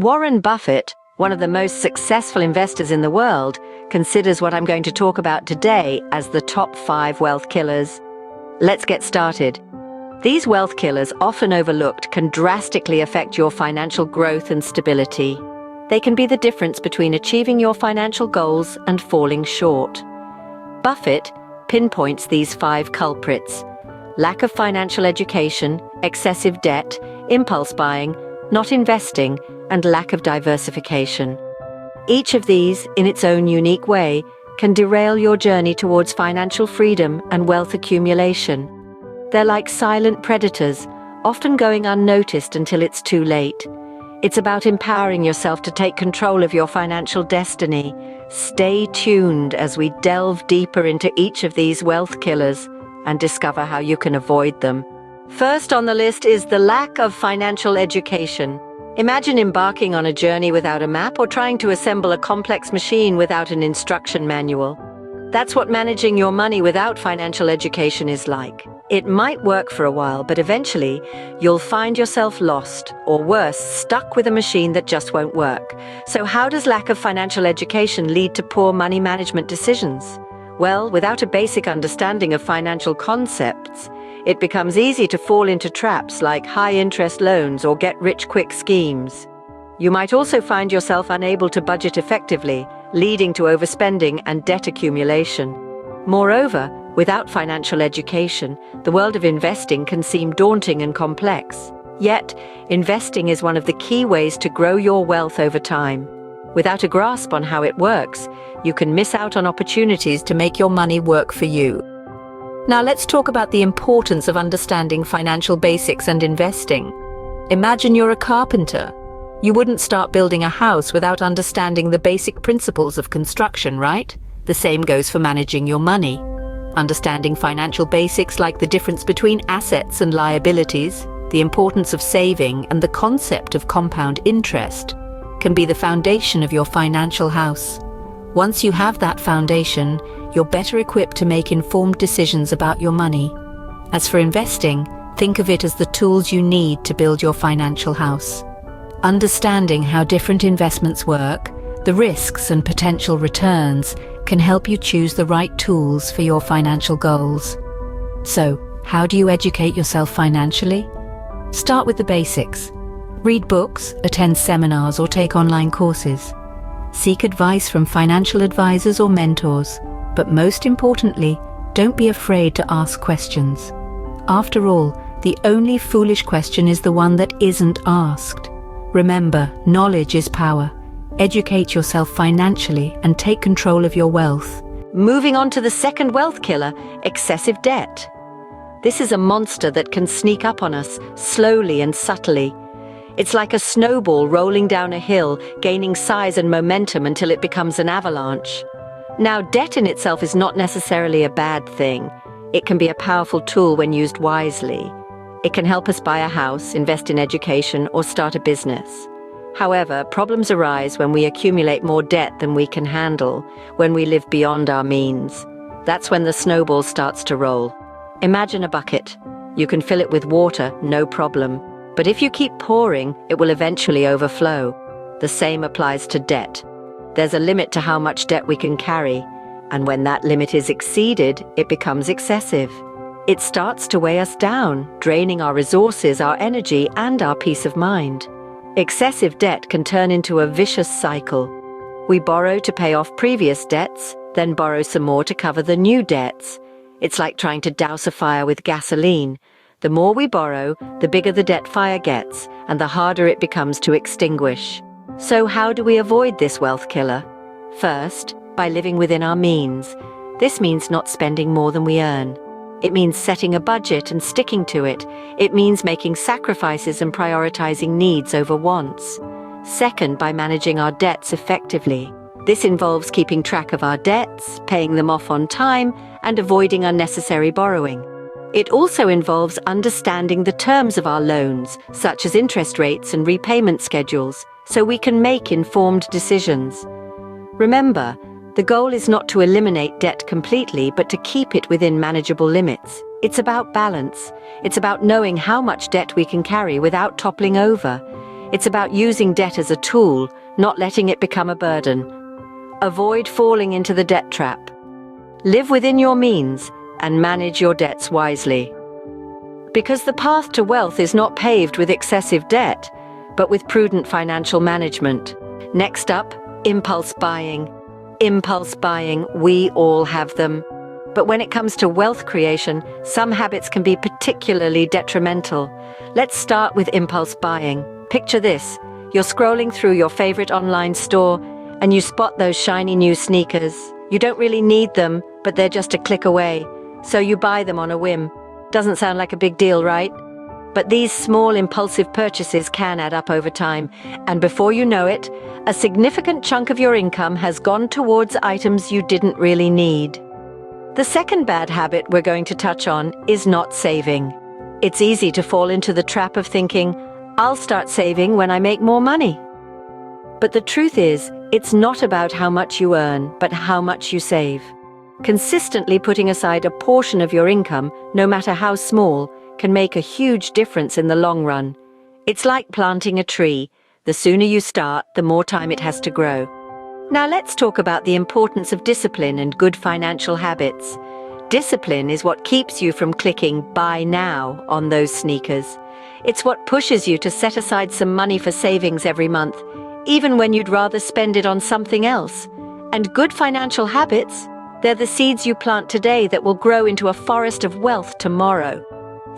Warren Buffett, one of the most successful investors in the world, considers what I'm going to talk about today as the top 5 wealth killers. Let's get started. These wealth killers, often overlooked, can drastically affect your financial growth and stability. They can be the difference between achieving your financial goals and falling short. Buffett pinpoints these 5 culprits: lack of financial education, excessive debt, impulse buying, not investing, and lack of diversification. Each of these, in its own unique way, can derail your journey towards financial freedom and wealth accumulation. They're like silent predators, often going unnoticed until it's too late. It's about empowering yourself to take control of your financial destiny. Stay tuned as we delve deeper into each of these wealth killers and discover how you can avoid them. First on the list is the lack of financial education. Imagine embarking on a journey without a map or trying to assemble a complex machine without an instruction manual. That's what managing your money without financial education is like. It might work for a while, but eventually you'll find yourself lost, or worse, stuck with a machine that just won't work. So how does lack of financial education lead to poor money management decisions? Well, without a basic understanding of financial concepts, it becomes easy to fall into traps like high-interest loans or get-rich-quick schemes. You might also find yourself unable to budget effectively, leading to overspending and debt accumulation. Moreover, without financial education, the world of investing can seem daunting and complex. Yet, investing is one of the key ways to grow your wealth over time. Without a grasp on how it works, you can miss out on opportunities to make your money work for you. Now let's talk about the importance of understanding financial basics and investing. Imagine you're a carpenter. You wouldn't start building a house without understanding the basic principles of construction, right? The same goes for managing your money. Understanding financial basics like the difference between assets and liabilities, the importance of saving, and the concept of compound interest can be the foundation of your financial house. Once you have that foundation, you're better equipped to make informed decisions about your money. As for investing, think of it as the tools you need to build your financial house. Understanding how different investments work, the risks and potential returns, can help you choose the right tools for your financial goals. So, how do you educate yourself financially? Start with the basics. Read books, attend seminars, or take online courses. Seek advice from financial advisors or mentors, but most importantly, don't be afraid to ask questions. After all, the only foolish question is the one that isn't asked. Remember, knowledge is power. Educate yourself financially and take control of your wealth. Moving on to the second wealth killer, excessive debt. This is a monster that can sneak up on us slowly and subtly. It's like a snowball rolling down a hill, gaining size and momentum until it becomes an avalanche. Now, debt in itself is not necessarily a bad thing. It can be a powerful tool when used wisely. It can help us buy a house, invest in education, or start a business. However, problems arise when we accumulate more debt than we can handle, when we live beyond our means. That's when the snowball starts to roll. Imagine a bucket. You can fill it with water, no problem. But if you keep pouring, it will eventually overflow. The same applies to debt. There's a limit to how much debt we can carry, and when that limit is exceeded, it becomes excessive. It starts to weigh us down, draining our resources, our energy, and our peace of mind. Excessive debt can turn into a vicious cycle. We borrow to pay off previous debts, then borrow some more to cover the new debts. It's like trying to douse a fire with gasoline. The more we borrow, the bigger the debt fire gets, and the harder it becomes to extinguish. So how do we avoid this wealth killer? First, by living within our means. This means not spending more than we earn. It means setting a budget and sticking to it. It means making sacrifices and prioritizing needs over wants. Second, by managing our debts effectively. This involves keeping track of our debts, paying them off on time, and avoiding unnecessary borrowing. It also involves understanding the terms of our loans, such as interest rates and repayment schedules, so we can make informed decisions. Remember, the goal is not to eliminate debt completely, but to keep it within manageable limits. It's about balance. It's about knowing how much debt we can carry without toppling over. It's about using debt as a tool, not letting it become a burden. Avoid falling into the debt trap. Live within your means and manage your debts wisely. Because the path to wealth is not paved with excessive debt, but with prudent financial management. Next up, impulse buying. Impulse buying, we all have them. But when it comes to wealth creation, some habits can be particularly detrimental. Let's start with impulse buying. Picture this. You're scrolling through your favorite online store and you spot those shiny new sneakers. You don't really need them, but they're just a click away. So you buy them on a whim. Doesn't sound like a big deal, right? But these small impulsive purchases can add up over time, and before you know it, a significant chunk of your income has gone towards items you didn't really need. The second bad habit we're going to touch on is not saving. It's easy to fall into the trap of thinking, I'll start saving when I make more money. But the truth is, it's not about how much you earn, but how much you save. Consistently putting aside a portion of your income, no matter how small, can make a huge difference in the long run. It's like planting a tree. The sooner you start, the more time it has to grow. Now let's talk about the importance of discipline and good financial habits. Discipline is what keeps you from clicking buy now on those sneakers. It's what pushes you to set aside some money for savings every month, even when you'd rather spend it on something else. And good financial habits, they're the seeds you plant today that will grow into a forest of wealth tomorrow.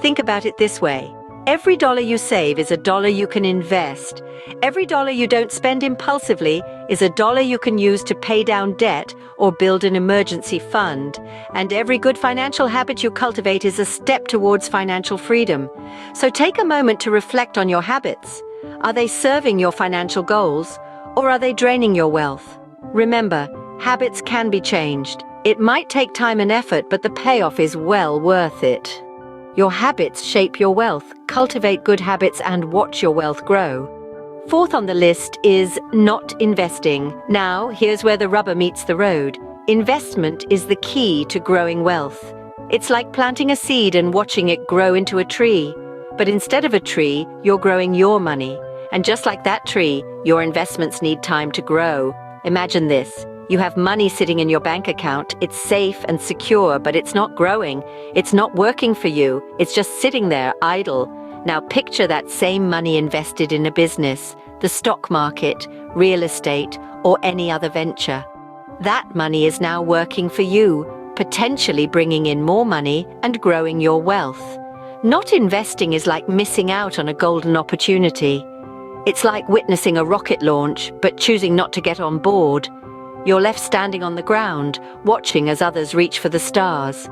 Think about it this way. Every dollar you save is a dollar you can invest. Every dollar you don't spend impulsively is a dollar you can use to pay down debt or build an emergency fund. And every good financial habit you cultivate is a step towards financial freedom. So take a moment to reflect on your habits. Are they serving your financial goals, or are they draining your wealth? Remember, habits can be changed. It might take time and effort, but the payoff is well worth it. Your habits shape your wealth. Cultivate good habits and watch your wealth grow. Fourth on the list is not investing. Now, here's where the rubber meets the road. Investment is the key to growing wealth. It's like planting a seed and watching it grow into a tree. But instead of a tree, you're growing your money. And just like that tree, your investments need time to grow. Imagine this. You have money sitting in your bank account. It's safe and secure, but it's not growing. It's not working for you. It's just sitting there, idle. Now picture that same money invested in a business, the stock market, real estate, or any other venture. That money is now working for you, potentially bringing in more money and growing your wealth. Not investing is like missing out on a golden opportunity. It's like witnessing a rocket launch, but choosing not to get on board. You're left standing on the ground, watching as others reach for the stars.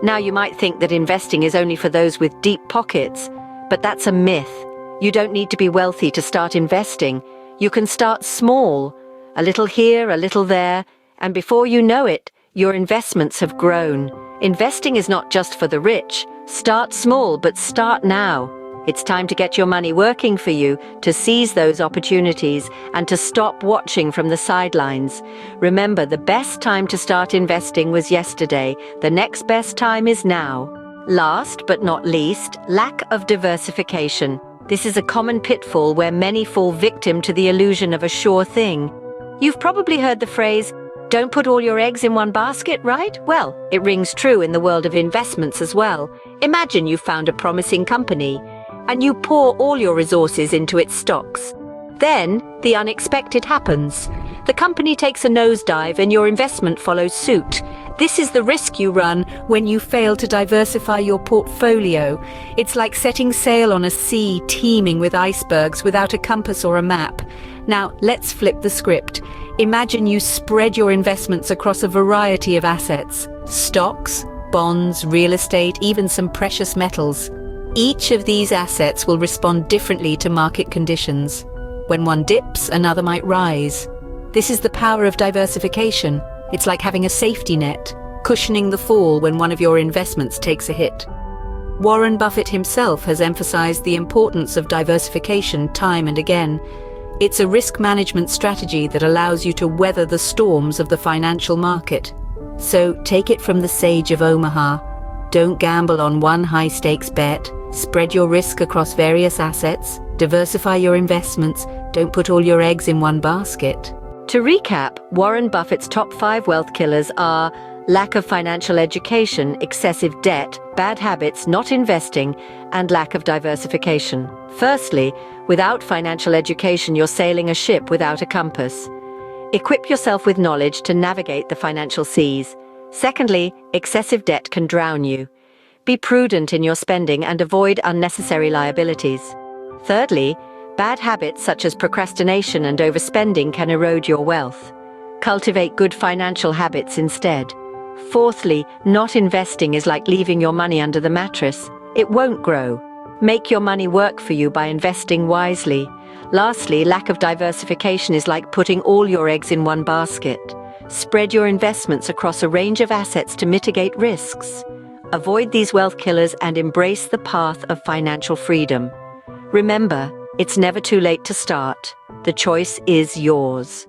Now you might think that investing is only for those with deep pockets, but that's a myth. You don't need to be wealthy to start investing. You can start small, a little here, a little there, and before you know it, your investments have grown. Investing is not just for the rich. Start small, but start now. It's time to get your money working for you, to seize those opportunities, and to stop watching from the sidelines. Remember, the best time to start investing was yesterday. The next best time is now. Last but not least, lack of diversification. This is a common pitfall where many fall victim to the illusion of a sure thing. You've probably heard the phrase, "Don't put all your eggs in one basket," right? Well, it rings true in the world of investments as well. Imagine you found a promising company, and you pour all your resources into its stocks. Then, the unexpected happens. The company takes a nosedive and your investment follows suit. This is the risk you run when you fail to diversify your portfolio. It's like setting sail on a sea teeming with icebergs without a compass or a map. Now, let's flip the script. Imagine you spread your investments across a variety of assets: stocks, bonds, real estate, even some precious metals. Each of these assets will respond differently to market conditions. When one dips, another might rise. This is the power of diversification. It's like having a safety net, cushioning the fall when one of your investments takes a hit. Warren Buffett himself has emphasized the importance of diversification time and again. It's a risk management strategy that allows you to weather the storms of the financial market. So take it from the sage of Omaha. Don't gamble on one high-stakes bet. Spread your risk across various assets. Diversify your investments. Don't put all your eggs in one basket. To recap, Warren Buffett's top 5 wealth killers are lack of financial education, excessive debt, bad habits, not investing, and lack of diversification. Firstly, without financial education, you're sailing a ship without a compass. Equip yourself with knowledge to navigate the financial seas. Secondly, excessive debt can drown you. Be prudent in your spending and avoid unnecessary liabilities. Thirdly, bad habits such as procrastination and overspending can erode your wealth. Cultivate good financial habits instead. Fourthly, not investing is like leaving your money under the mattress. It won't grow. Make your money work for you by investing wisely. Lastly, lack of diversification is like putting all your eggs in one basket. Spread your investments across a range of assets to mitigate risks. Avoid these wealth killers and embrace the path of financial freedom. Remember, it's never too late to start. The choice is yours.